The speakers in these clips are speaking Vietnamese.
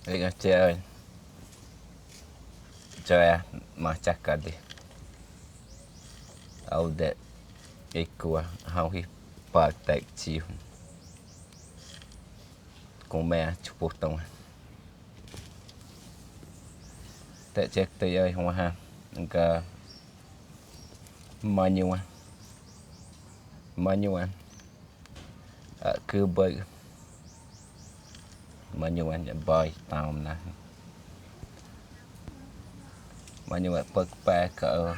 Liga chơi chơi mà chắc cả đi ao để ikua hao hi pa tek chi con mẹ chụp bút tông tại check tới ơi không ha cả mà nhiều anh cứ bơi mà nhiều anh bơi tao nè mà nhiều anh bơi ba cỡ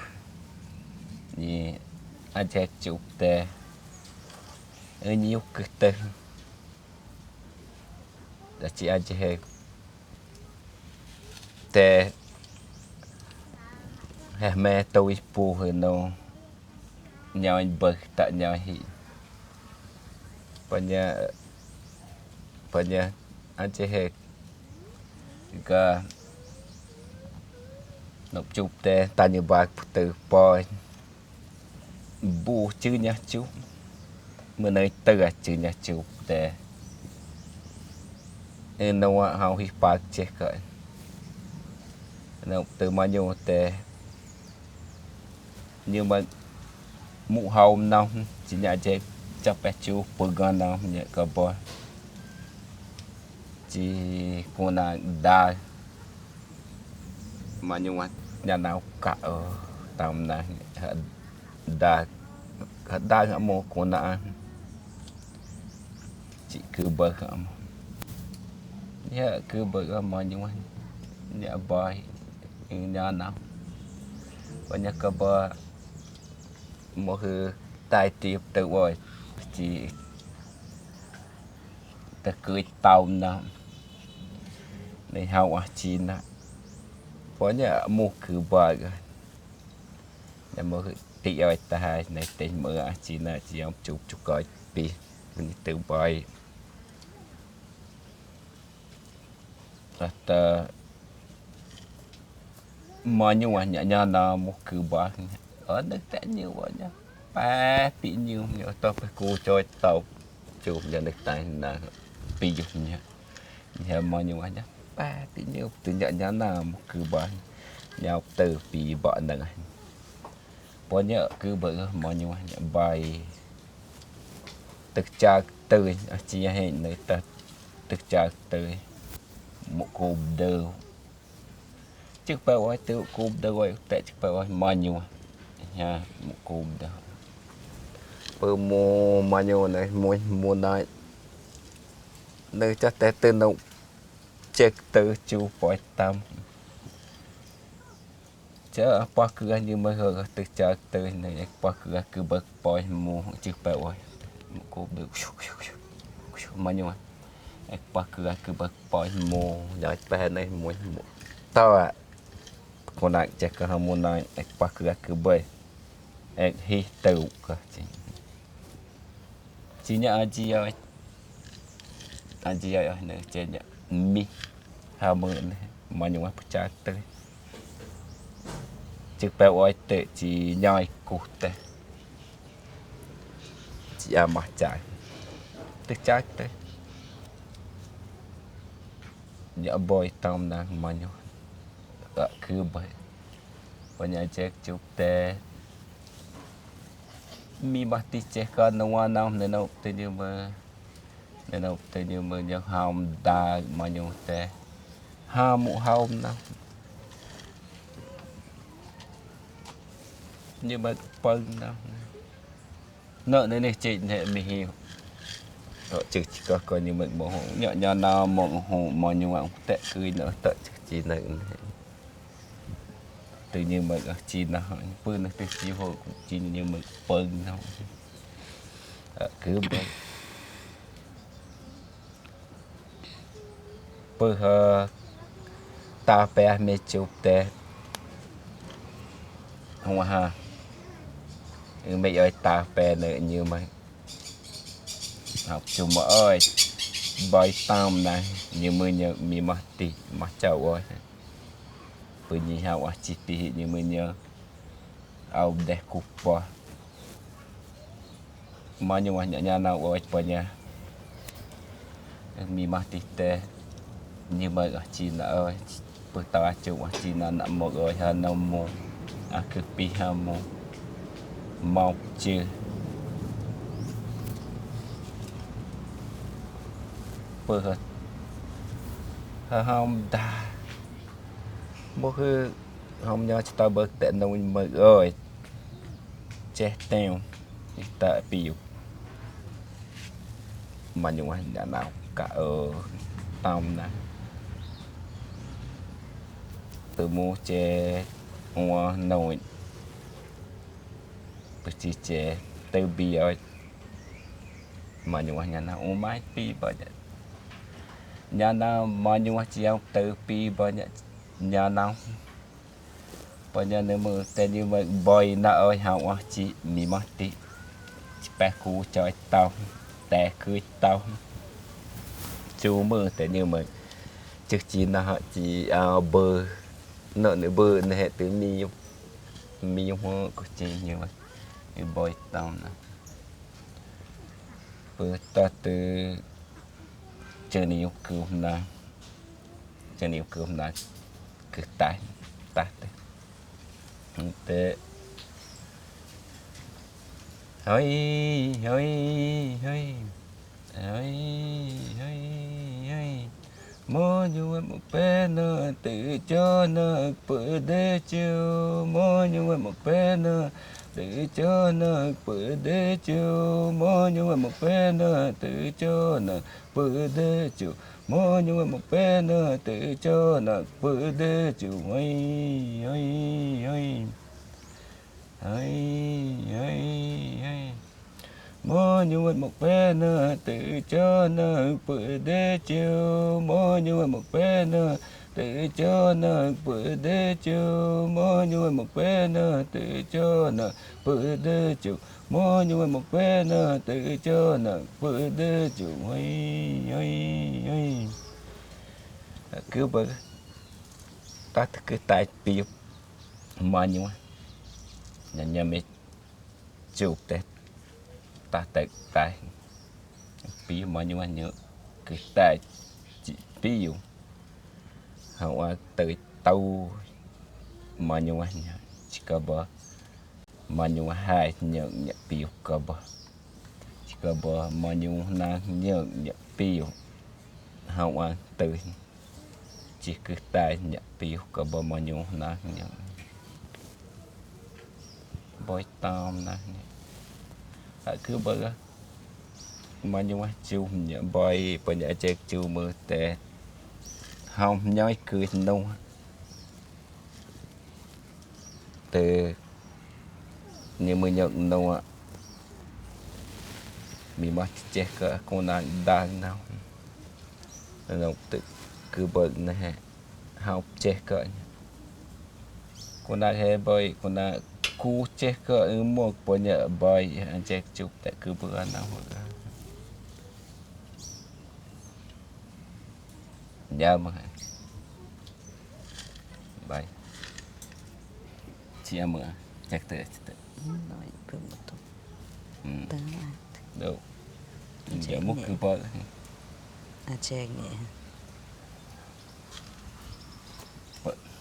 như anh check chụp tè ở nhiều cái tè là chị anh check tè mẹ tôi pu hơn đâu nhau anh bơi tại nhau hi banyak anh check cái nộp chụp tè ta như bạc từ bơi bu chứ nhá chúมื่อในเตือจืนจูบแต่นว่าเฮาฮิปากเจก็นtừ mà nhiềuแต่nhưng mà mũ hồng nào chỉ nhà chơi chấp bé chú bự gan nào nhẹ cả bò chỉ con là đa mà nhưng mà nhà nào cả ở tầm này đa đa cả một con là chỉ cứ bơ không nhớ cứ bơ mà nhưng mà nhà boy nhà nào và nhà cơ bơ mộtคือตายตีบตัวบ่อยจีตะเกยเตานะในเฮาอาจีนนะเพราะเนี่ยมูคือบ่อยกันเนี่ยมูคือตีเอาตายในเต็มมืออาจีนนะจีเอาจุกจุกก่อยปีมันตัวบ่อยแต่mà nhưng mà nhà nào một cứบ่ở nước té nhiều quá nhá ba bị nhiều nhiều tao phải cô cho tàu chụp nhà nước tại là bị dục nhá nhà mà nhiều quá nhá ba bị nhiều từ nhà nào một cứบ่nhau từ bị bọn này bỏ nhớ cứ bự mà nhiều nhà bài thực tra từ chỉ hiện nơi ta thực tra từ một cụm đều trước bao ai từ cụm đều rồi tại trước bao ai mà nhiều nha một cụm đó bơ mua mà nhiều này mua này nơi cho té từ nông check từ chú bói tâm chớ qua cửa như mới hờ từ chờ từ này qua cửa cứ bật bói mua trước bao ai một cụm được mà nhiều qua cửa cứ bật bói mua rồi về này mua tao à con này check cái hormone này qua cửa cứ bơi hi tự chỉ nhớ anh chị ơi này trên mi hao mượn mà nhiều quá chát tới chiếc bèo oi tệ chỉ nhoi cụt tệ chỉ mà chạy tức chát tới nhớ boy tom đang mà nhiều cứ vậy và nhà check chụp tệ mi mati check con nó nào nên nó tự nhiên mà những hòm đa mà nhiều tệ ha mũ hòm nào nhưng mà phân nào nợ này này chị hệ mình hiểu rồi chỉ có coi như mình bộ hộ nhỏ nào một hộ mà nhiều ông tệ cười nữa tệ chỉ này tự nhiên mình chỉ là hỏi phân từ chỉ hộ chỉ như mình phân không cứ vậy bữa ta bé mẹ chụp tè không ha mẹ ơi ta bé nữa như mày học chung mà ơi bài tam này như mới nhớ mi mà tì mà cháu ơi bữa nhỉ học chỉ tì như mới nhớ ao đẹp cục bò mà nhưng mà nhà nào ơi bữa nhà mi mà tì tè như mà ở chi là ơi bữa tao chụp chi là nằm một rồi ha nó mua cứ pi ha mua một chưa bữa không ta một cái không nhớ cho tao bữa tận đâu mà rồi chết teo tại biểu mà những anh đã nào cả ở tông nè từ mua chè hoa nồi từ chỉ chè từ bì ơi mà những anh nào uống máy pi bởi vậy nhà nào mà những anh chị từ pi bởi vậy nhà nào bởi nhà nếu mà tên như vậy bồi nợ ơi hảo chị mì mắt tí bé cú chơi tao tè cười tao chú mơแต่như mà trước chỉ là họ chỉ bơ nợ nữa bơ này hệ từ mi hoa của chị như vậy cái bồi tao nè bơ ta từ chơi nhiều cứu na chơi nhiều cứu na cứ tái tái thế hơi hơi hơi hơi hơi hơi mơ như một bé nữa tự cho nó bữa để chiều mơ như một bé nữa tự cho nó bữa để chiều mơ như một bé nữa tự cho nó bữa để chiều mơ như một bé nữa tự cho nó bữa để chiều hơi hơi hơi hơi hơi hơi mơ như một bé nữa tự cho nó bữa để chiều mơ như một bé nữa tự cho nó bữa để chiều mơ như một bé nữa tự cho nó bữa để chiều mơ như một bé nữa tự cho nó bữa để chiều hay hay hay cứ bữa ta cứ tại bị mà như nhà mình chụp tết ta tại bí mà như anh nhớ cái tại chỉ ví dụ họ từ tàu mà như anh nhớ chỉ có bờ mà như hai nhận nhận ví dụ có bờ chỉ có bờ mà như na nhận nhận ví dụ họ từ chỉ cứ tại nhận ví dụ có bờ mà như na nhận bôi tôm na cứ bờ mà nhưng mà chú nhận bơi bởi nhẹ chết chú mơ tệ không nhói cười nông từ như mới nhận nông ạ mình mất chết cả con nàng đang nào nó tự cứ bệnh này học chết cả con nàng hay bơi con nàng cú chết cả một bởi nhẹ bơi anh chết chụp tại cứ bữa nào dạ mà bye chị em ạ chắc thế nói bơm một chút đâu giờ muốn cứ bơi chơi nhẹ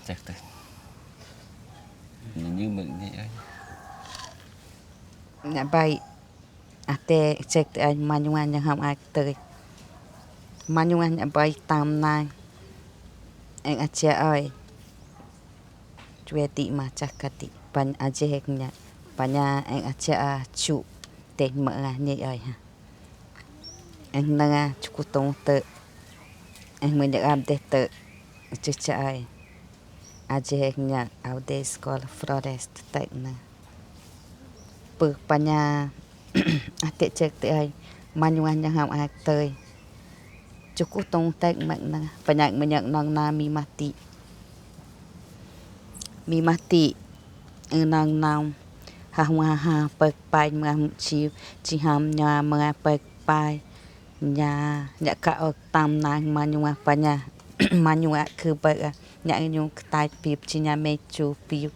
chắc thế như mình vậy nhà bay tê chơi anh mà nhung anh không ai tới mà nhung anh bay tam này anh chơi ơi chuyện tị mà chắc cái tị ban chơi nhá ban nhà anh chơi chủ tên mở như vậy ha anh đang chụp tông tự anh mới được làm tự chơi chơi nhá ở đây school forest tại nè bực ban nhà tệ chơi tự ai mà nhung anh không ai tới chụp tông tự mạnh nè ban nhà mình nhận nong na mi mati nong nong ha bực bài mà chỉ ham nhà mà bực bài nhà nhà cả ở tam nang mà nhung ban nhà mà nhung cứ bực nhà nhung tai pip chỉ nhà mẹ chú pip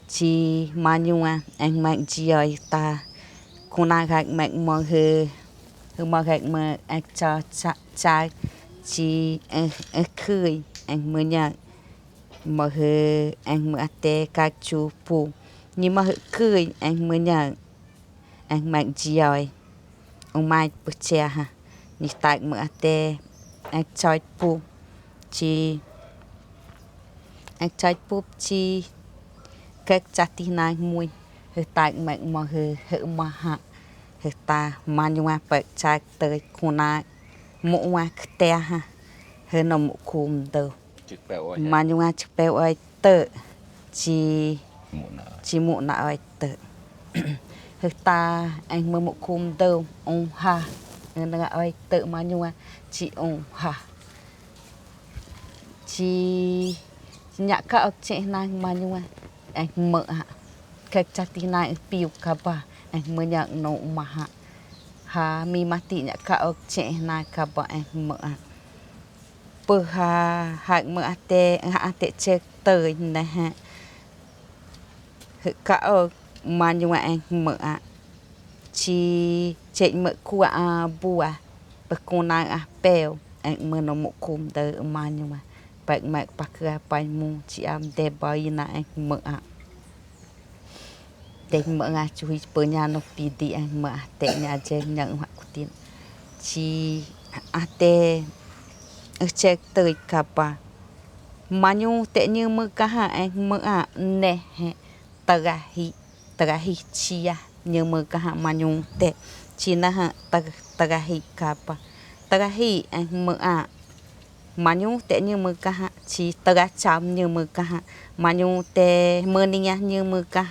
chỉ mà nhung anh mạnh chỉ ơi ta con ai gạch mạnh mà hư mà gạch mà anh cho cha chỉ khơi anh mới nhận mà hơi anh mới tê cá chú phụ nhưng mà hơi khơi anh mới nhận anh mạnh giỏi ông mai bữa che ha như tại mới tê anh chơi phụ chỉ anh chơi phụ chỉ các chặt tin này mui hơi tại mạnh mà hơi mà hạ hơi ta mà nhưng mà phải chạy tới khu này mỗi ngày té ha hơi nó một cùm đâu chữ bèo mà nhưng mà chụp bèo ấy tự chỉ muộn chỉ muộn nào ấy tự hơi ta anh mới một cùm đâu ông ha nên là ấy tự mà nhưng mà chỉ ông ha chỉ nhạc các chị này mà nhưng mà anh mở hạ các chặt tin này piu cả ba anh mới nhận nổ mà hạ ha mi mati nhạc các chị này cả ba anh mở hạ bữa ha mở ate check tới nè ha cả mà nhưng mà anh mở hạ chỉ chạy mở qua bùa bữa con này bèo anh mở nó một cùm tới mà nhưng mà bạn mẹ bác ra bài mù chị em để bài na anh mở ạ để mở ngà chui bữa nhà nó bị đi anh mở để nhà chơi nhận hoặc của tiền chị ate check tới capa mà nhung tệ như mưa cả ha anh mở ạ nè tagahi chia như mưa cả ha mà nhung tệ chỉ na ha tagahi capa tagahi anh mở ạ mà nhung tệ như mưa cả ha chỉ taga chạm như mưa cả ha mà nhung tệ mưa nia như mưa cả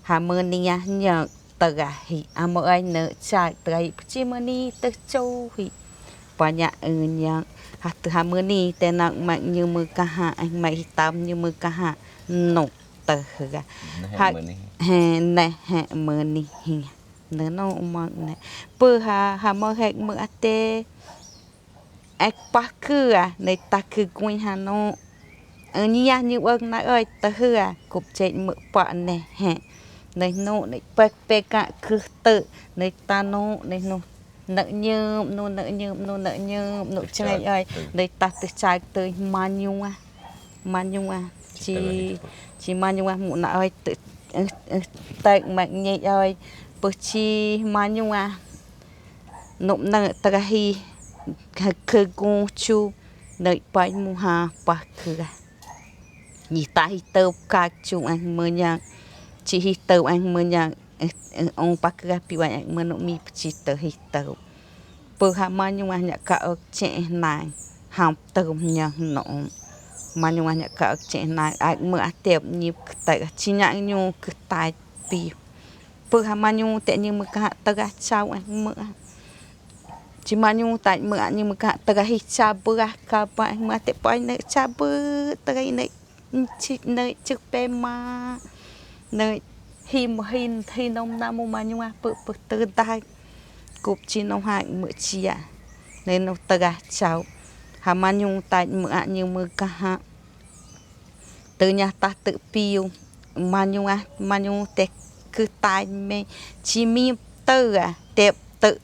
ha mưa nia nhờ taga hi mọi ai nợ chạy taga chỉ mưa ni tơ châu hi banyak yang ha mưa ni tệ nặng mạnh như mưa cả ha anh mày tam như mưa cả ha nổ tơ ga ha nè mưa ni nè nó mà nè bữa ha mưa hẹn mưa ate ai pa cưa này ta cứ quên hà nó nia như ơn nãy ơi ta hư cục chạy mỡ bọ nè này nó này pe cả cứ tự này ta nó này nó nợ nhơm nó nợ chơi ơi này ta từ trái tới mà nhung chỉ mà nhung muốn nãy ơi tự tại mạnh nhẹ ơi bữa chi mà nhung nộm nợ ta hi khờ gu chu đợi bài mu ha pa khờ nhị ta hi tơ ca chu anh mơ nhang chỉ hi tơ anh mơ nhang ông pa khờ pi wa anh mơ no mi chỉ tơ hi tơ bữa ha mà nhưng mà nhạc cả trẻ này học tơ nhang nọ mà nhưng mà nhạc cả trẻ này anh mơ tiệp nhịp tại chỉ nhạc nhu cứ tai pi bữa ha mà nhu tại như mơ cả tơ ga chao anh mơ chỉ mà nhung tại mưa nhưng mà cả tờ hi cha bữa cả bạn mà tệ bài nơi cha bữa tờ này chỉ nơi trực pe mà nơi hi nông nam mà nhung bữa tờ tai cục chỉ nông hại mưa chia nên nó tờ chào hà mà nhung tại mưa nhưng mà cả từ nhà ta tự piu mà nhung tệ cứ tai mê chỉ mi tờ tệp tự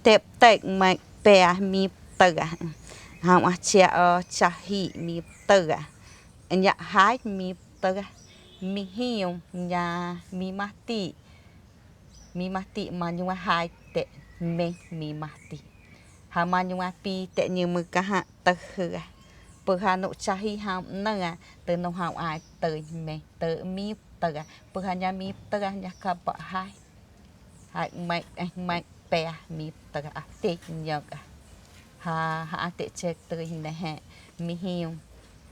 tệp tệ mà bè mi tờ hàm chia cha hi mi tờ nhà hai mi tờ mi hiu nhà mi mati mà nhưng mà hai tệ mi mati hàm mà nhưng mà pi tệ như mưa cả hạ tờ bữa hà nội cha hi hàm nè từ nông hàm ai tờ mẹ tờ mi tờ bữa hà nhà mi tờ nhà cả bọ hai anh mạnh bè mi tờ tệ nhọc ha tệ chết tới nè mi hiu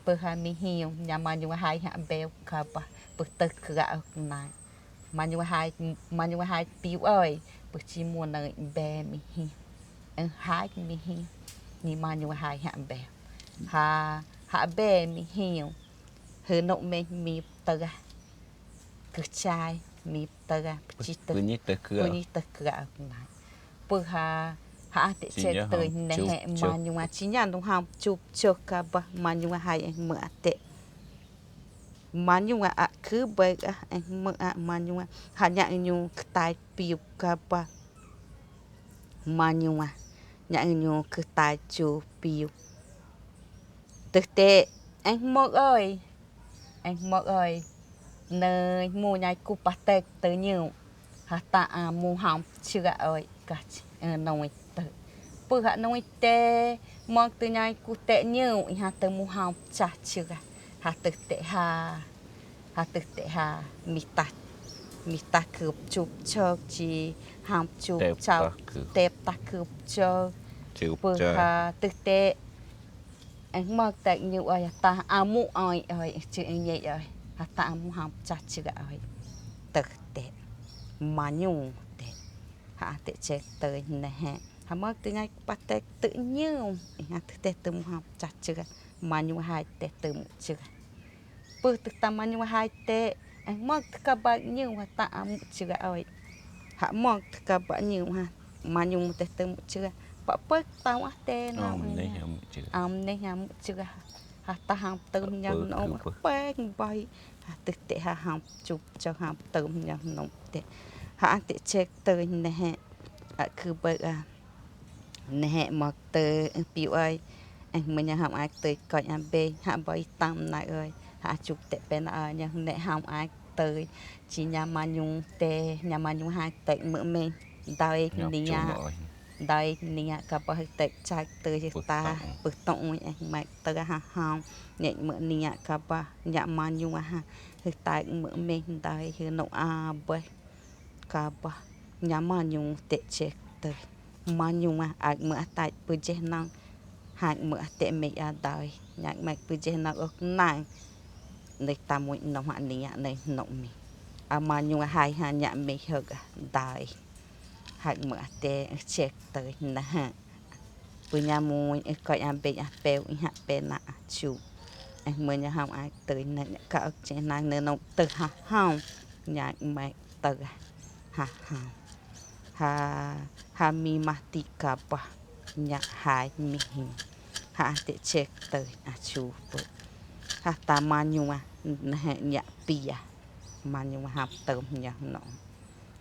bữa ha mi hiu nhà mà nhưng mà hai hạ bèo cả bả bữa tờ gạo này mà nhưng mà hai piu ơi bữa chỉ muốn là bè mi hiu hai mi hiu nhưng mà hai hạ bèo hạ bè mi hiu hơi nộ mi tờ cứ chai mi tờ chỉ tờ gạo này bữa ha tệ chết tới nè mà nhưng mà chỉ nhà đông ham chụp cả ba mà nhưng mà hai anh mở tệ mà nhưng mà cứ bây anh mở mà nhưng mà hạ nhạc nhung tai piu cả ba mà nhưng mà nhận nhu cứ tai chu piu thực tế anh mơ ơi nơi mua nhai cu pa tê tới nhiều hà ta mua hỏng chưa ơi cả nông tự bữa hạ nông tê mong từ nhai cu tệ nhiều hà từ mua hỏng chả chưa hà thực tế hà mi ta cướp chụp cho chi hỏng chụp chào tép ta cướp cho bữa hà thực tế anh mong tệ nhiều ơi ta mua ơi chứ anh vậy ơi hà ta mua hỏng chả chưa ơi thực tế mà nhung tệ hạ tệ chết tới nè hà mất từ ngay bắt tệ tự nhiên hà thực tế từ một học chặt chưa mà nhung hai tệ từ một chưa bữa từ ta mà nhung hai tệ anh mất các bạn nhiều mà ta một chưa ơi hạ mất các bạn nhiều ha mà nhung tệ từ một chưa bạn bớt tao á tệ nào nên hà một chưa hà ta học từ nhau nó bớt bay hà thực tế hà học chụp cho học từ nhau nó tệ hạ tệ chết tới nè cứ bơ nè mặc từ piu ơi anh mình nhà học ai tới coi anh bê hạ bơi tam này ơi hạ chụp tệ bên ơi nhà nè học ai tới chỉ nhà mà nhung tê nhà mà nhung hai tệ mượn mình đây nè cả bao tệ trái tới ta bực tông anh mày tới ha hông nhẹ mượn nè cả bao nhà mà nhung ha tại mượn mình đâyคือnụ bơi cả bao nhà mà nhung tệ chết tới mà nhung ai mượn tại bữa chết năng hai mượn tệ mình đời nhà mày bữa chết năng ước nàng này ta muốn nông hạn này nông mình mà nhung hai nhà mình hợp đời hai mượn tệ chết tới nè bữa nhà muốn coi anh bị bèo hạ bè nạ chủ anh mới nhà không ai tới nè cả trên năng nên nó từ hông nhà mày từ ha mi mati kapa nhà hai mi ha te check tới chủ ha ta manyua nhà pia manyua ha tôm nhà nó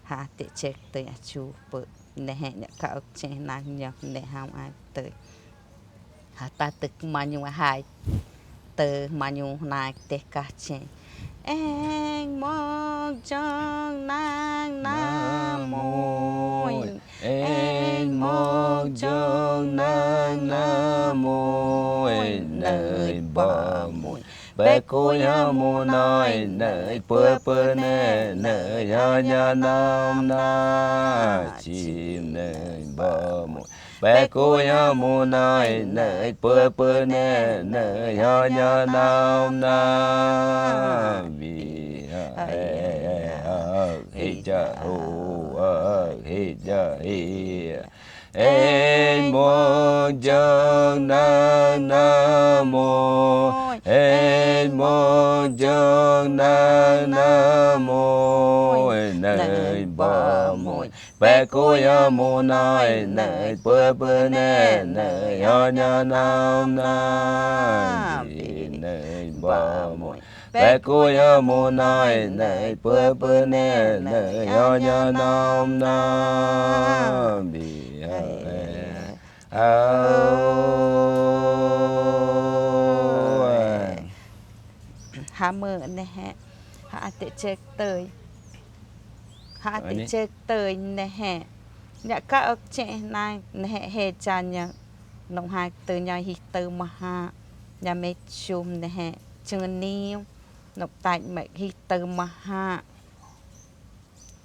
ha te check tới chủ nè nhà cả trên năng nhà nè không ai tới ha ta tức manyua hai từ manyua này te cả trên anh mong trong nàng nam môi anh mong trong nàng nam môi nơi bờ môi bé cô ya mô nói nơi bơ nè nơi ya nam na chim nơi bờ môi bé cô ya mô nói nơi bơ nè nơi ya nam na vì hi cha hi en mo jong na mô en mo jong na mô nơi bờ môi bé cô ya mô nói nơi bơ nè nơi ya nam na vì nơi bờ môi bé cô ya mô nói nơi bơ nè nơi ya nam na vì hạ mơ nè hạ tệ chết tới nè nhà các ốc trẻ này nè hệ chan nhà nông hai từ nhà hít từ mà ha nhà mẹ chùm nè chưa niu nộp tại mẹ hít từ mà ha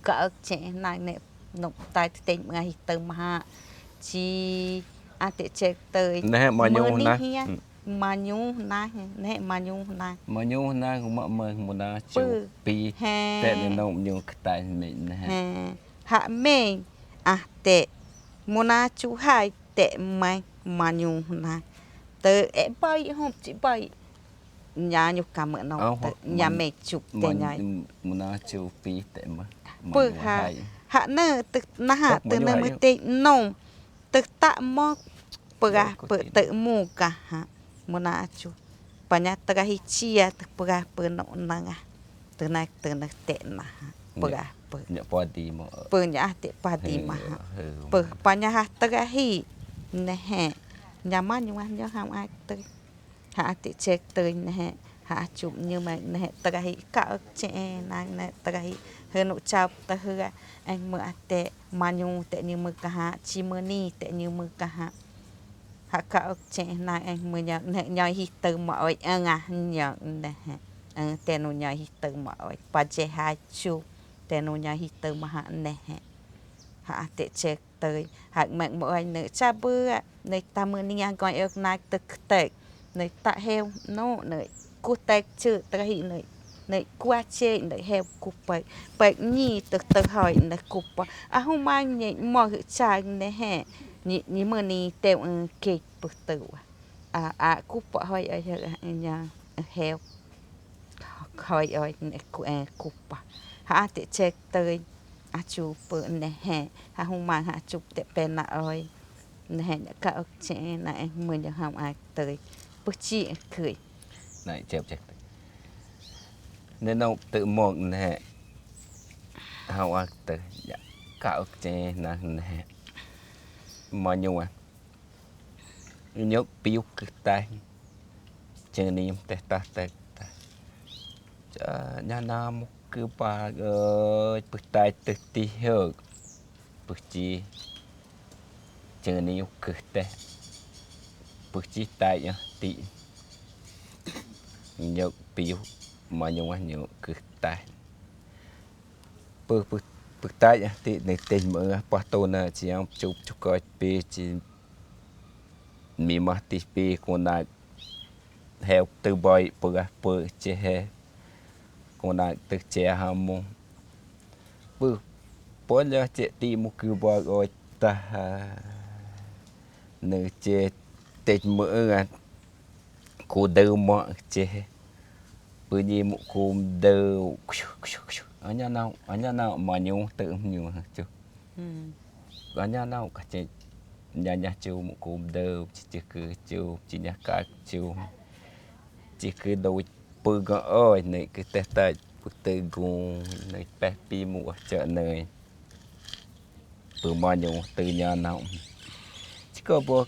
các ốc trẻ này nè nộp tại tên mà hít từ mà ha chi tệ chết tới nè mà nhung nè mà nhung nè cũng mà một đá chữ pi tệ nên nó nhung tại mình nè hạ mình tệ mona chú hai tệ mày mà nhung nè từ em bay không chỉ bay nhà nhung cảm ơn nó nhà mẹ chụp tệ nhảy mona chú pi tệ mà bự hạ nè từ na hạ từ nơi mới tệ nông từ tạ mò bự tự mua cả hả mona chú banyak terakhir cia berapa nak từ này tệ na berapa banyak padi mah banyak terakhir nè nhà má nhưng mà nhớ không ai tới hạ thì chết tới nè hạ chụp nhưng mà nè tay cạo trẻ nàng nè tay hơn nụ chào ta hư anh mưa tệ mà nhung tệ như mưa cả hạ chi mưa ni tệ như mưa cả hạ cạo trẻ nàng anh mưa nhớ nè nhoi hít từ mọi nhớ nè tệ nụ nhoi hít từ mọi bà chế hai chu tệ nụ nhoi hít từ mà hạ nè hạ tệ chết tới hạ mạnh mỗi anh nữ cha bữa nơi ta mưa ni anh coi ước nai tức tệ nơi tạ heo nó nơi cú tệ chữ ta hị nơi qua chê nơi heo cú bậy nhì từ hỏi nơi cú không mang nhị mò hữu cha nơi hè nhị mưa ni tèo kịch bực tử cú hỏi ở nhà heo hỏi ở cú hạ tệ chết tới chụp bữa nè không mang chụp tệ bên ơi nè cả trẻ này mình được học ai tới bức chị cười này chèo chèo nên nó tự một nè học ai tới cả trẻ nè mà nhung nhớ piu cứ tay chơi niệm tê ta nhà nam cứ ba bức tay tự ti hơn bức chi chơi niệm cứ tê bức chi tay nhá tị nhớ piu mà nhung nhớ cứ tay bức tay nhá tị này tên mở bắt đầu là chỉ ông chụp coi pi chỉ mi mà tị pi con này heo từ bòi bữa chế he con này từ chế ham mông bữa bữa giờ chế ti một cứ bò rồi ta nữ chế tết mỡ cô đầu mọ chế bữa gì một cô đầu anh nào mà nhung tự nhiều chứ anh nào cả chế nhà chiều một cô đầu chỉ cứ chiều chỉ nhà cả chiều chỉ cứ đôi bự gõ ơi này cứ tết tết bự từ gùng này bé pi mùa chợ này bự mà nhung từ nhà nào chỉ có bộ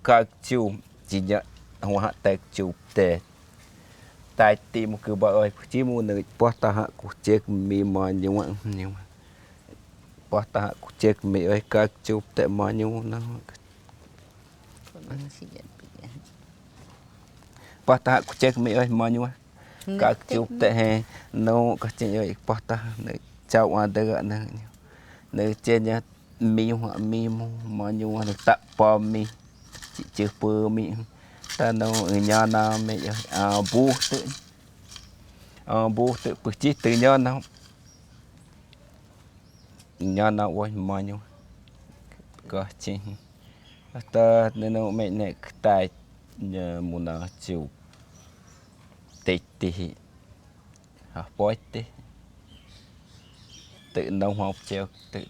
các chú chỉ nhận hoa tết chụp tết tại tìm một cái bộ ơi chỉ muốn này bắt ta hạ của chiếc mi mà nhung bắt ta hạ của chiếc mi ơi các chụp tết mà nhung nó bắt ta của check mi ơi mà nhua các chụp tệ hè nó các chị ơi bắt ta nơi cháu ăn được nữa nơi trên nhá mi hoặc mi mà nhua được tập bò mi chị chưa bơ mi ta nó ở nhà nào mẹ bu tự bực chi từ nhà nào quay mà nhua có chị ta nên nó mẹ này tại nhờ muốn nó chịu tịch thì học bói tê tự nông học treo tự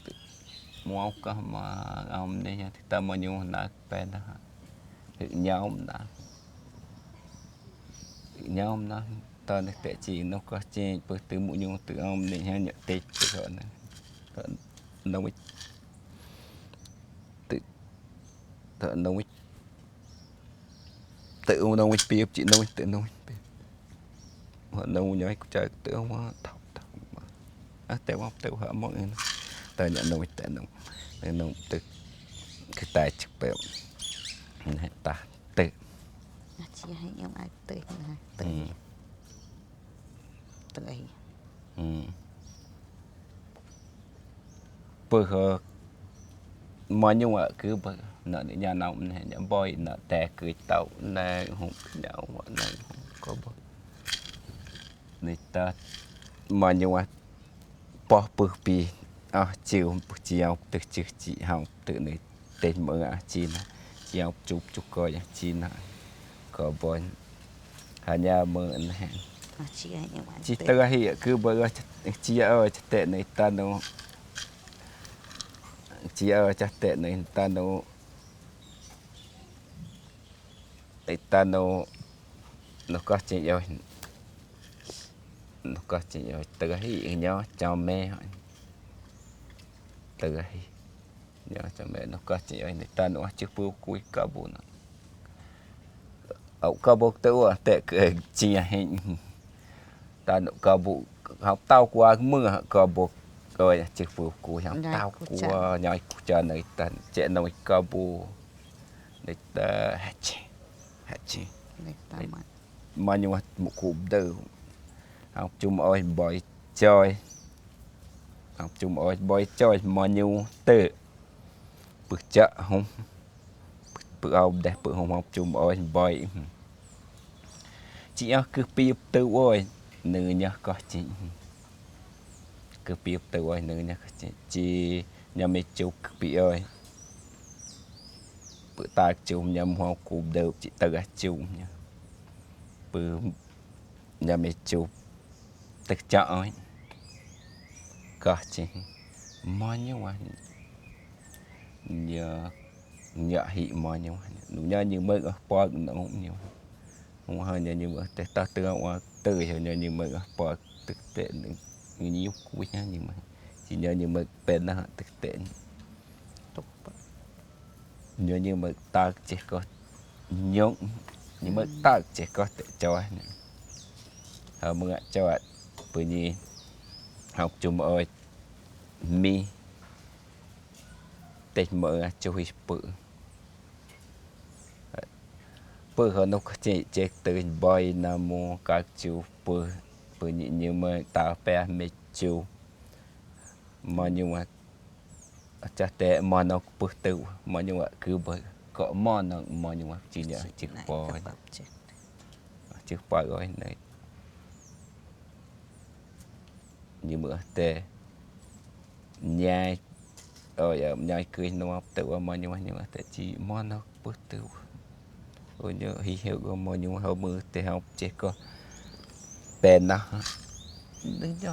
mua có mà ông đây thì ta mà nhiều là bên đó tự nhau nó ta được tệ chỉ nó có trên bữa từ mũi nhung từ ông để nhận tịch rồi này nông tự nông tự nông bia chị nông tự nông họ nông nhói trời tự không thọc tao không tự họ mọi người tao nhận nông tự nông tự cái tài trực bèo này ta tự chị hay em ai tự bữa họ mà nhưng mà cứ bữa nợ nhà nào này nhà boy nợ tè cười tàu này không nhậu này không có bữa người ta mà nhưng mà bỏ bữa pi chiều từ chiều chị học tự này tên mở chi là chiều chụp coi chi là có boy hà nhà mở này chị tơ hi cứ bữa chị ơi tệ này ta nó chị ơi chắc tệ này ta nó có chuyện rồi từ hi nhau chào mẹ từ hi nhớ cho mẹ nó có chị ấy này ta nó chưa bưu cuối cả bộ nó ở cả bộ tao tệ cái chị hình ta nó cả bộ học tao qua mưa cả bộ rồi chưa bưu cuối học tao qua nhảy cho này ta chạy nói cả bộ này ta hết chị mà nhưng mà một cụm từ học chung ơi bồi chơi học chung ơi bồi chơi mà nhiều từ bực chợ không bực ông đẹp bực không học chung ơi bồi chị cứ piu từ ơi nữ nhá có chị cứ piu từ ơi nữ nhá có chị nhà mình chụp piu ơi bữa ta chụp nhà học cụm đều chị từ chụp nha bữa nhà mình chụp từ chợ ơi có chị mà nhiều quá nhờ nhờ hị mà nhiều nhờ như mới có bỏ nó cũng nhiều không hay nhờ như mà ta từ qua từ nhờ như mới có bỏ thực tế nhiều quý nhá nhưng mà chỉ nhờ như mà bên nó thực tế nhờ như mà ta chỉ có nhung nhưng mà ta chỉ có thể cho họ mượn cho bởi vì học chung ơi mi tết mở cho huy bự bự hơn nó chỉ từ boy nam mô các chú bự bự như mà ta phải mấy chú mà nhưng mà chắc tệ mà nó bự từ mà nhưng mà cứ bự có mà nó mà nhưng mà chỉ là chiếc boy chiếc boy rồi này như bữa tệ nhai rồi nhai cười nó tự mà nhưng mà tệ chỉ mà nó bự từ rồi nhớ hiểu có mà nhưng mà học mưa thì học chết có tên nó đừng cho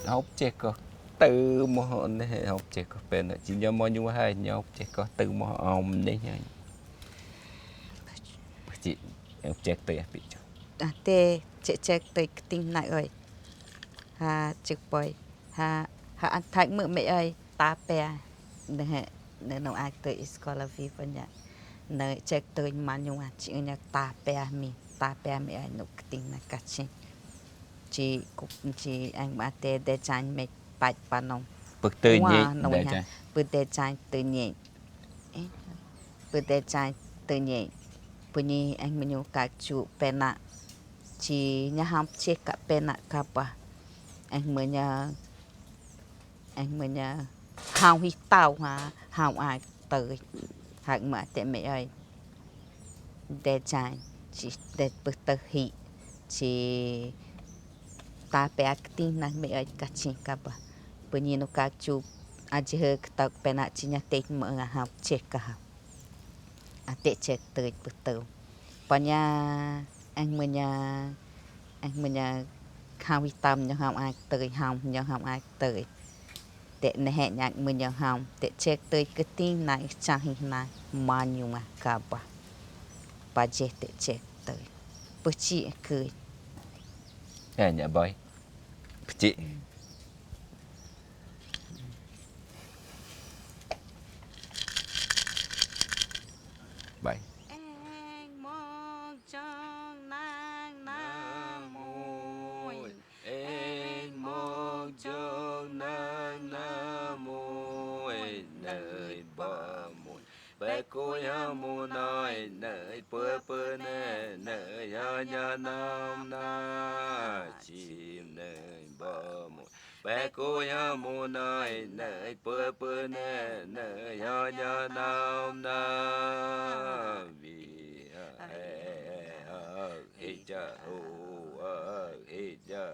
học chết có từ mà họ này học chết có tên là chỉ cho mà nhưng mà hai nhau học chết có từ mà ông đấy nhá chị học chết từ bị cho te cek tới tin lại ơi ha trực bồi ha ha ăn thay mượn mẹ ơi ta pe nè nó ai tới scholar vi phân nhá nè cek tới mà nhung chị nhá ta pe mẹ ơi nó tin là cả chị anh mà te để chan mẹ bạch pa nông bực từ nhị nông nha bữa để chan từ nhị bữa để chan từ nhị bữa nhị anh mình nhung cả chủ pena chị nhà ham chết cả pena kapa anh mới nhà hào hi tàu ha hào ai tới hạng mà tệ mẹ ơi để trái chị để bực tơ hi chị ta bé tin là mẹ ơi cả chị cả bà bữa nhìn nó cả chú chị hơi tao pena chị nhà tết mở hào chết cả hào tết chết tới bực tơ bà nhà anh mới nhà hào hi tâm nhà hào ai tới hào nhà hào ai tới tệ này hẹn nhạc mình nhớ hồng tệ chết tới cái tin này chẳng hình này mà nhiều mà cả bà chết tệ chết tới bữa chị cười nhà boy chị bảy anh mong trong nàng nam môi anh mong trong nàng nam môi nơi bờ môi bé cô ya mu nói nơi bờ nè nơi ya nam na chim nơi bờ môi bé cô ya mu nói nơi bờ nè nơi ya nam na vì cha ho cha